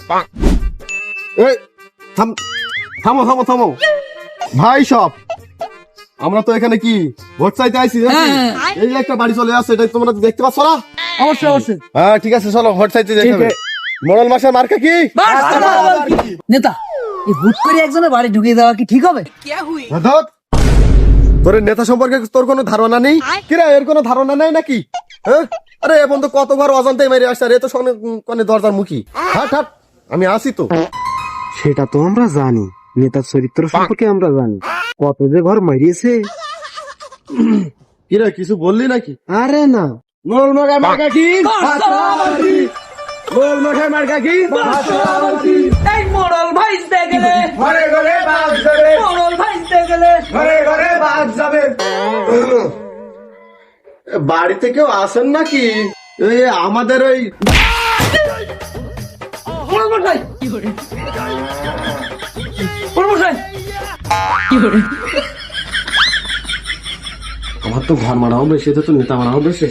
এই থামো থামো থামো ভাই, সব আমরা তো এখানে কি ভোট চাইতে আইছি নাকি? এই যে একটা বাড়ি চলে আসছে, এটা তোমরা দেখতে পাচ্ছ না? অবশ্যই অবশ্যই। হ্যাঁ ঠিক আছে, চলো ভোট চাইতে যেতে হবে। মোড়ল মাসের মার্কা কি? নেতা, এই হুট করে একজনের বাড়ি ঢুকিয়ে দেওয়া কি ঠিক হবে? ধর, তোর এই নেতা সম্পর্কে তোর কোনো ধারণা নেই? কিরা, এর কোনো ধারণা নেই নাকি? হ্যাঁ, আরে এ বন্ধু কতবার অজান্তেই মেরে আসছে, আর এ তো কোনে দরজার মুখী। হাট হাট, আমি আসি তো। সেটা তো আমরা জানি, নেতার চরিত্র সম্পর্কে আমরা জানি, কত যে ঘর মারিয়েছে। কিরা, কিছু বললি নাকি? আরে না, মোড়ল মার্কা মার্কা কি? মোড়ল মার্কা মার্কা কি? এই মোড়ল ভাইস্তে গেলে, ঘরে ঘরে বাঘ যাবে, মোড়ল ভাইস্তে গেলে। ঘরে ঘরে বাঘ যাবে। বাড়িতে কেউ আসেন নাকি? এই আমাদের ওই মোড়ল মশাই, মোড়ল মশাই। আমার তো ঘর মারাও বেশি, তো নেতা মারাও বেশি।